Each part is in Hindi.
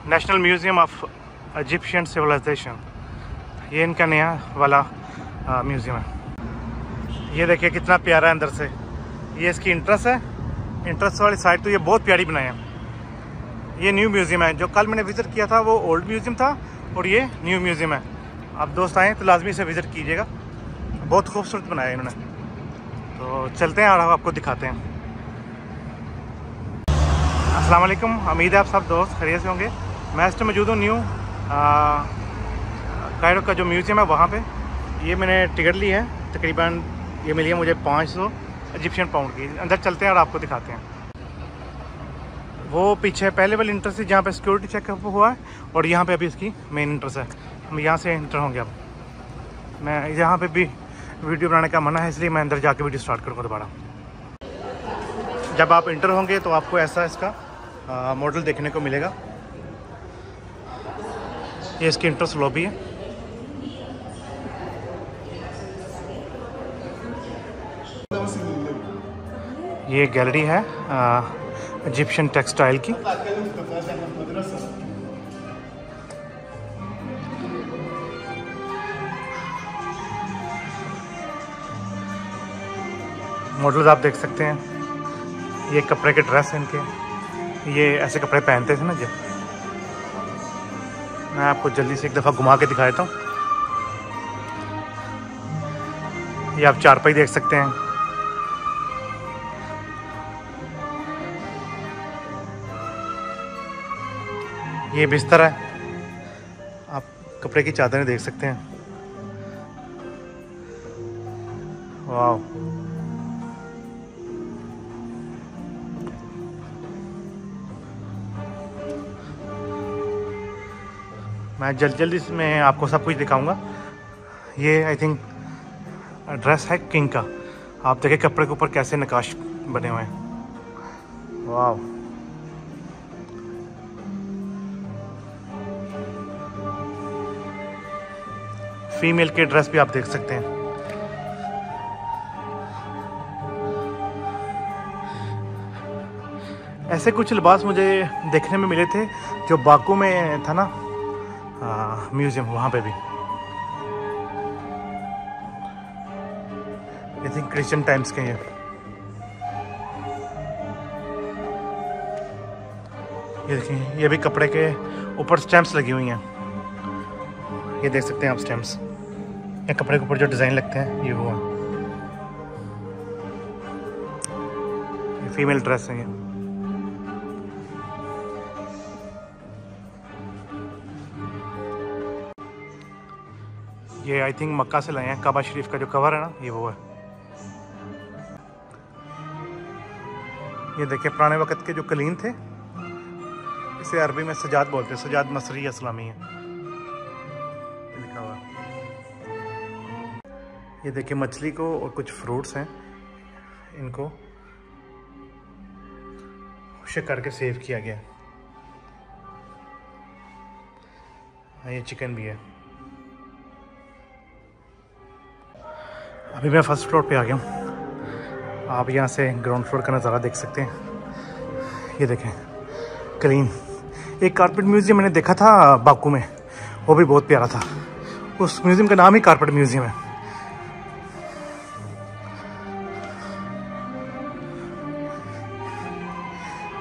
National museum of Egyptian civilization, ये इनका नया वाला म्यूज़ियम है। ये देखिए कितना प्यारा है अंदर से। ये इसकी इंट्रेंस है, इंट्रेंस वाली साइड तो ये बहुत प्यारी बनाई है। ये न्यू म्यूज़ियम है, जो कल मैंने विज़िट किया था वो ओल्ड म्यूज़ियम था और ये न्यू म्यूज़ियम है। आप दोस्त आएँ तो लाजमी से विज़िट कीजिएगा, बहुत खूबसूरत बनाया है इन्होंने। तो चलते हैं और आपको दिखाते हैं। अस्सलाम वालेकुम, उम्मीद है आप सब दोस्त खैरियत से होंगे। मैं इस टाइम मौजूद हूँ न्यू कायरो का जो म्यूज़ियम है वहाँ पे। ये मैंने टिकट ली है, तकरीबन ये मिली है मुझे 500 इजिप्शियन पाउंड की। अंदर चलते हैं और आपको दिखाते हैं। वो पीछे पहले वाली इंट्रेंस है जहाँ पे सिक्योरिटी चेकअप हुआ है, और यहाँ पे अभी इसकी मेन इंट्रेंस है। हम यहाँ से इंटर होंगे। अब मैं यहाँ पे भी वीडियो बनाने का मना है, इसलिए मैं अंदर जाके वीडियो स्टार्ट करूँगा दोबारा। जब आप इंटर होंगे तो आपको ऐसा इसका मॉडल देखने को मिलेगा। ये इसकी इंट्रेंस लॉबी है। ये गैलरी है इजिप्शियन टेक्सटाइल की। मॉडल्स आप देख सकते हैं। ये कपड़े के ड्रेस हैं इनके, ये ऐसे कपड़े पहनते थे ना जी। मैं आपको जल्दी से एक दफ़ा घुमा के दिखा देता हूँ। ये आप चारपाई देख सकते हैं। ये बिस्तर है, आप कपड़े की चादरें देख सकते हैं। वाह, मैं जल्दी में आपको सब कुछ दिखाऊंगा। ये आई थिंक ड्रेस है किंग का। आप देखिए कपड़े के ऊपर कैसे नकाश बने हुए हैं। वाह, फीमेल के ड्रेस भी आप देख सकते हैं। ऐसे कुछ लिबास मुझे देखने में मिले थे जो बाकू में था ना म्यूज़ियम, वहाँ पे भी। आई थिंक क्रिश्चियन टाइम्स के ये देखिए, ये भी कपड़े के ऊपर स्टैम्प्स लगी हुई हैं। ये देख सकते हैं आप स्टैम्प्स। ये कपड़े के ऊपर जो डिज़ाइन लगते हैं ये वो है। ये फीमेल ड्रेस है। ये आई थिंक मक्का से लाए हैं। काबा शरीफ का जो कवर है ना, ये वो है। ये देखिए पुराने वक्त के जो कलीन थे, इसे अरबी में सजाद बोलते हैं। सजाद मसरी इस्लामी है लिखा हुआ। ये देखिए मछली को और कुछ फ्रूट्स हैं, इनको खुशक करके सेव किया गया। ये चिकन भी है। अभी मैं फर्स्ट फ्लोर पे आ गया हूँ। आप यहाँ से ग्राउंड फ्लोर का नज़ारा देख सकते हैं। ये देखें क्लीन। एक कारपेट म्यूज़ियम मैंने देखा था बाकू में, वो भी बहुत प्यारा था। उस म्यूज़ियम का नाम ही कारपेट म्यूज़ियम है।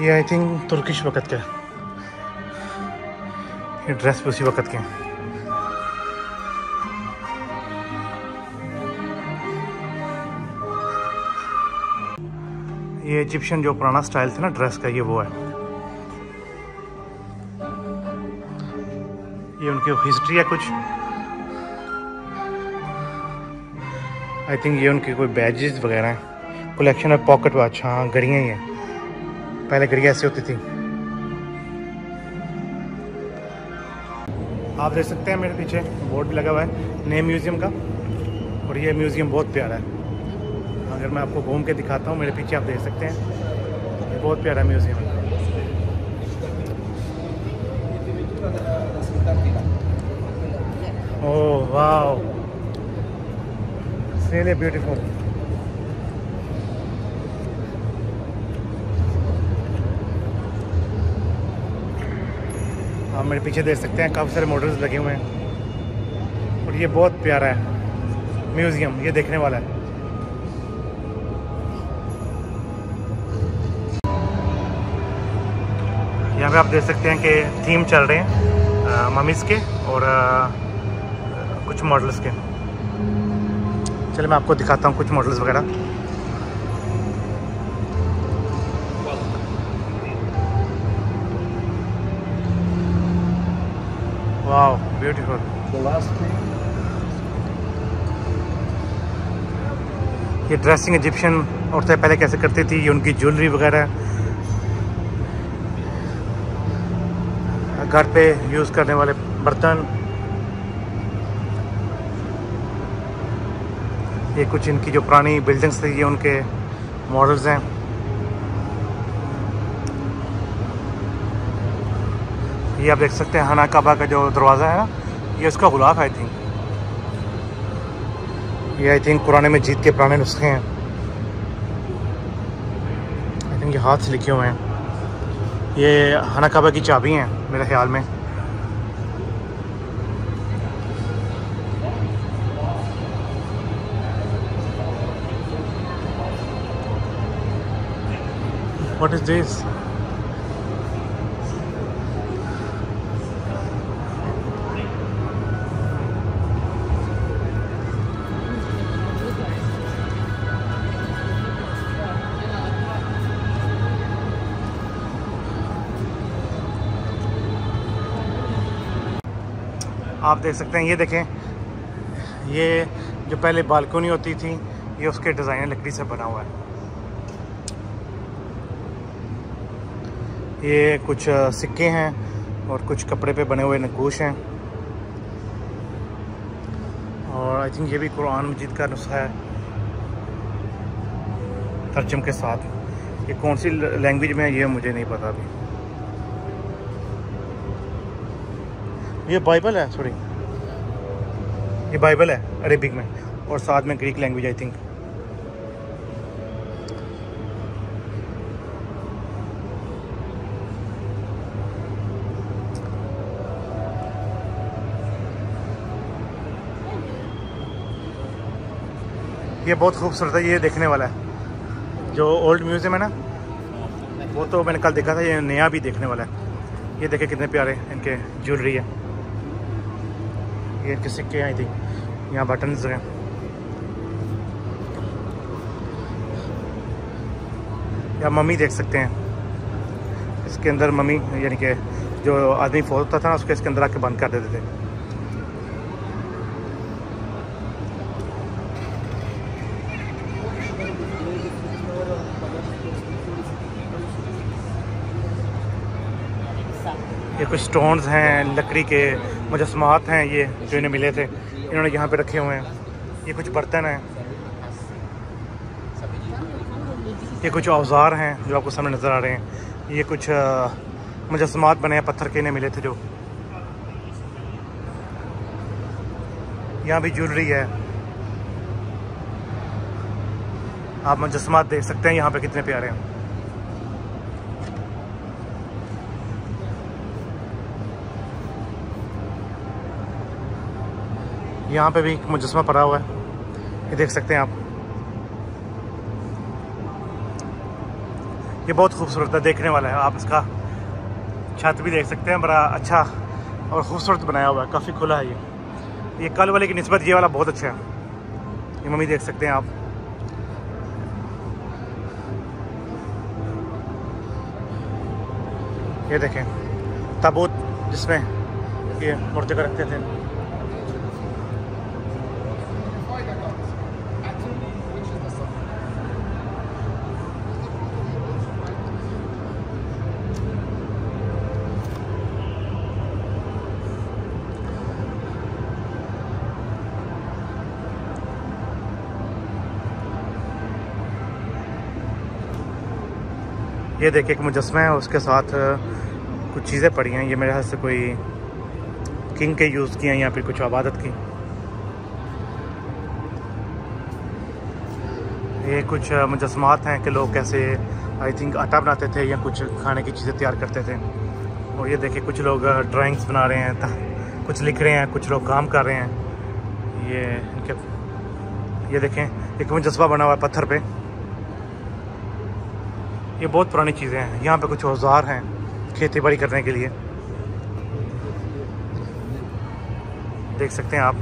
ये आई थिंक तुर्किश वक़्त का है। ये ड्रेस भी उसी वक़्त के हैं। ये इजिप्शियन जो पुराना स्टाइल था ना ड्रेस का, ये वो है। ये उनकी हिस्ट्री है कुछ। आई थिंक ये उनके कोई बैजेस वगैरह हैं। कलेक्शन है पॉकेट वॉच। हाँ, घड़ियाँ ही हैं। पहले घड़ियाँ ऐसी होती थी। आप देख सकते हैं मेरे पीछे बोर्ड भी लगा हुआ है नए म्यूज़ियम का, और ये म्यूज़ियम बहुत प्यारा है। अगर मैं आपको घूम के दिखाता हूँ, मेरे पीछे आप देख सकते हैं, ये बहुत प्यारा म्यूज़ियम है। ओह वाह, इट्स रियली ब्यूटीफुल। आप मेरे पीछे देख सकते हैं काफ़ी सारे मॉडल्स लगे हुए हैं और ये बहुत प्यारा है म्यूज़ियम, ये देखने वाला है। यहाँ पे आप देख सकते हैं कि थीम चल रहे हैं मम्मीज़ के और कुछ मॉडल्स के। चलिए मैं आपको दिखाता हूँ कुछ मॉडल्स वगैरह। Wow beautiful. ये ड्रेसिंग इजिप्शियन औरतें पहले कैसे करती थी, ये उनकी ज्वेलरी वगैरह, घर पे यूज़ करने वाले बर्तन, ये कुछ इनकी जो पुरानी बिल्डिंग्स थी ये उनके मॉडल्स हैं। ये आप देख सकते हैं खाना काबा का जो दरवाज़ा है ना, ये उसका गुलाफ आई थिंक। ये आई थिंक कुरान मजीद के पुराने नुस्खे हैं, आई थिंक ये हाथ से लिखे हुए हैं। ये खाना काबा की चाबी हैं मेरे ख्याल में। What is this? आप देख सकते हैं, ये देखें, ये जो पहले बालकनी होती थी ये उसके डिज़ाइन लकड़ी से बना हुआ है। ये कुछ सिक्के हैं और कुछ कपड़े पे बने हुए नक्काश हैं और आई थिंक ये भी कुरान मजीद का नुस्खा है तर्जुम के साथ। ये कौन सी लैंग्वेज में है ये मुझे नहीं पता अभी। ये बाइबल है, सॉरी ये बाइबल है अरेबिक में और साथ में ग्रीक लैंग्वेज आई थिंक। ये बहुत खूबसूरत है, ये देखने वाला है। जो ओल्ड म्यूज़ियम है ना वो तो मैंने कल देखा था, ये नया भी देखने वाला है। ये देखे कितने प्यारे इनके ज्वेलरी है, ये इनके सिक्के हैं आई थिंक। यहाँ बटन्स हैं, या मम्मी देख सकते हैं। इसके अंदर मम्मी यानी कि जो आदमी फौत होता था ना उसके इसके अंदर आके बंद कर देते थे। ये कुछ स्टोन्स हैं, लकड़ी के मुजस्समात हैं, ये जो इन्हें मिले थे इन्होंने यहाँ पे रखे हुए हैं। ये कुछ बर्तन हैं, ये कुछ औजार हैं जो आपको सामने नज़र आ रहे हैं। ये कुछ मुजस्समात बने हैं पत्थर के, इन्हें मिले थे जो। यहाँ भी ज्वेलरी है, आप मुजस्समात देख सकते हैं यहाँ पे कितने प्यारे हैं। यहाँ पे भी एक मुजस्समा पड़ा हुआ है, ये देख सकते हैं आप। ये बहुत खूबसूरत है, देखने वाला है। आप इसका छत भी देख सकते हैं, बड़ा अच्छा और खूबसूरत बनाया हुआ है, काफ़ी खुला है ये कल वाले की निस्बत ये वाला बहुत अच्छा है। ये मम्मी देख सकते हैं आप। ये देखें ताबूत जिसमें ये मुर्दे को रखते थे। ये देखिए एक मुजस्समा है, उसके साथ कुछ चीज़ें पड़ी हैं। ये मेरे हाथ से कोई किंग के यूज़ किए हैं या फिर कुछ इबादत की। ये कुछ मुजस्समात हैं कि लोग कैसे आई थिंक आटा बनाते थे या कुछ खाने की चीज़ें तैयार करते थे। और ये देखिए कुछ लोग ड्राइंग्स बना रहे हैं, कुछ लिख रहे हैं, कुछ लोग काम कर रहे हैं। ये इनके ये देखें एक मुजस्समा बना हुआ है पत्थर पे। ये बहुत पुरानी चीज़ें हैं। यहाँ पे कुछ औजार हैं खेती बाड़ी करने के लिए, देख सकते हैं आप।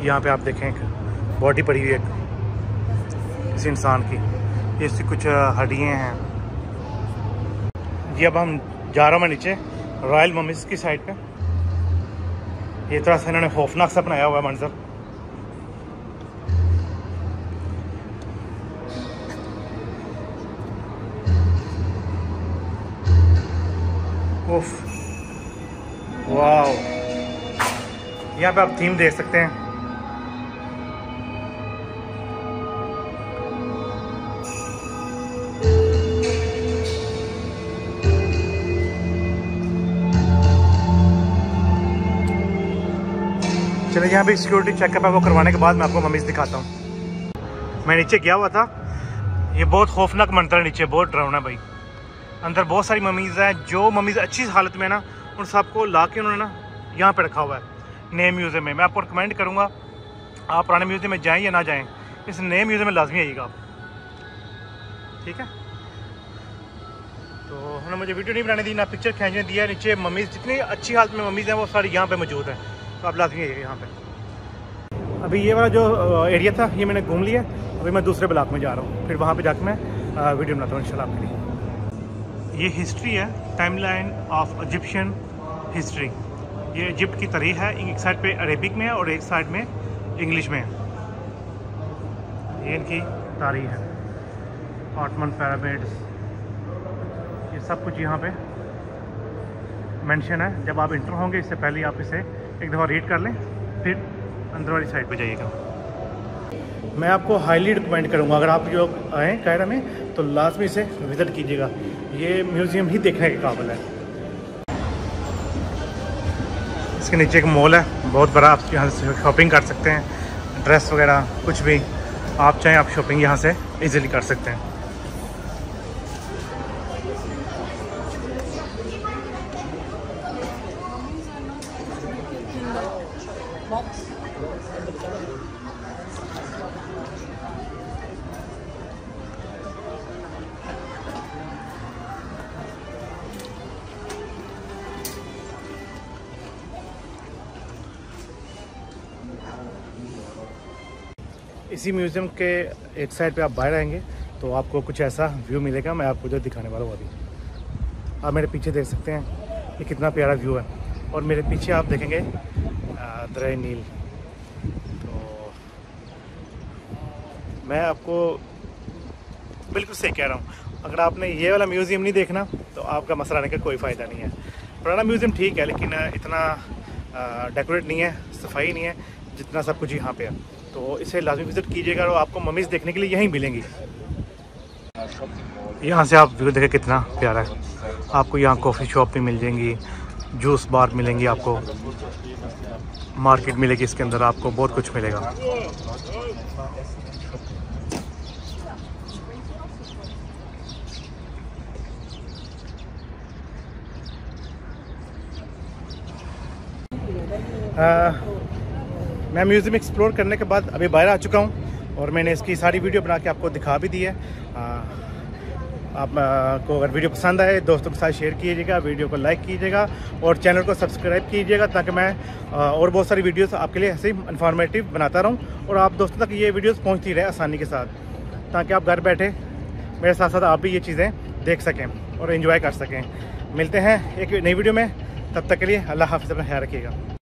यहाँ पे आप देखें बॉडी पड़ी हुई है किसी इंसान की, ये इसकी कुछ हड्डियाँ हैं। जी अब हम जा रहा हूँ मैं नीचे रॉयल मम्मीज की साइड पे। ये तरह से इन्होंने खौफनाक सा बनाया हुआ है मंजर। उफ, वाओ, यहाँ पे आप थीम देख सकते हैं। चलिए यहाँ पे सिक्योरिटी चेकअप है, वो करवाने के बाद मैं आपको मम्मीज दिखाता हूँ। मैं नीचे गया हुआ था, ये बहुत खौफनाक मंजर है नीचे, बहुत डरावना है भाई। अंदर बहुत सारी मम्मीज हैं, जो मम्मीज अच्छी हालत में ना उन सबको ला के उन्होंने ना यहाँ पे रखा हुआ है नए म्यूज़ियम में। मैं आपको रिकमेंड करूँगा आप पुराने म्यूज़ियम में जाएँ या ना जाएँ, इस नए म्यूज़ियम में लाजमी आइएगा आप, ठीक है। तो उन्होंने मुझे वीडियो नहीं बनाने दी, ना पिक्चर खींचने दिया। नीचे मम्मीज़ जितनी अच्छी हालत में मम्मीज़ हैं वो सारी यहाँ पे मौजूद हैं, तो आप लाजमी आइएगा यहाँ पे। अभी ये वाला जो एरिया था ये मैंने घूम लिया, अभी मैं दूसरे ब्लॉक में जा रहा हूँ, फिर वहाँ पे जाकर मैं वीडियो बनाता हूँ इंशाल्लाह आपके लिए। ये हिस्ट्री है, टाइमलाइन ऑफ इजिप्शियन हिस्ट्री। ये इजिप्ट की तारीख है, एक साइड पे अरेबिक में है और एक साइड में इंग्लिश में है। ये इनकी तारीख है, ऑटमन पिरामिड्स, ये सब कुछ यहाँ पे मेंशन है। जब आप इंटर होंगे इससे पहले आप इसे एक दफ़ा रीड कर लें, फिर अंदर वाली साइड पे जाइएगा। मैं आपको हाईली रिकमेंड करूँगा अगर आप जो आएँ कायरा में तो लाजमी से विज़िट कीजिएगा, ये म्यूज़ियम ही देखने के काबिल है। इसके नीचे एक मॉल है बहुत बड़ा, आप यहाँ से शॉपिंग कर सकते हैं, ड्रेस वगैरह कुछ भी आप चाहें आप शॉपिंग यहाँ से इजीली कर सकते हैं। इसी म्यूज़ियम के एक साइड पे आप बाहर आएंगे तो आपको कुछ ऐसा व्यू मिलेगा, मैं आपको जो दिखाने वाला हूँ अभी। आप मेरे पीछे देख सकते हैं ये कितना प्यारा व्यू है, और मेरे पीछे आप देखेंगे दरिया नील। तो मैं आपको बिल्कुल सही कह रहा हूँ, अगर आपने ये वाला म्यूज़ियम नहीं देखना तो आपका मसला आने का कोई फ़ायदा नहीं है। पुराना म्यूज़ियम ठीक है लेकिन इतना डेकोरेट नहीं है, सफाई नहीं है जितना सब कुछ यहाँ पे है, तो इसे लाजमी विज़िट कीजिएगा और आपको मम्मीज़ देखने के लिए यहीं मिलेंगी। यहाँ से आप व्यू देखें कितना प्यारा है। आपको यहाँ कॉफ़ी शॉप भी मिल जाएंगी, जूस बार मिलेंगी, आपको मार्केट मिलेगी, इसके अंदर आपको बहुत कुछ मिलेगा। मैं म्यूज़ियम एक्सप्लोर करने के बाद अभी बाहर आ चुका हूँ और मैंने इसकी सारी वीडियो बना के आपको दिखा भी दी है। आपको अगर वीडियो पसंद आए दोस्तों के साथ शेयर कीजिएगा, वीडियो को लाइक कीजिएगा और चैनल को सब्सक्राइब कीजिएगा ताकि मैं और बहुत सारी वीडियोस आपके लिए ऐसे ही इन्फॉर्मेटिव बनाता रहूँ और आप दोस्तों तक ये वीडियोस पहुँचती रहे आसानी के साथ, ताकि आप घर बैठे मेरे साथ साथ आप भी ये चीज़ें देख सकें और एंजॉय कर सकें। मिलते हैं एक नई वीडियो में, तब तक के लिए अल्लाह हाफ़िज़, अपना ख्याल रखिएगा।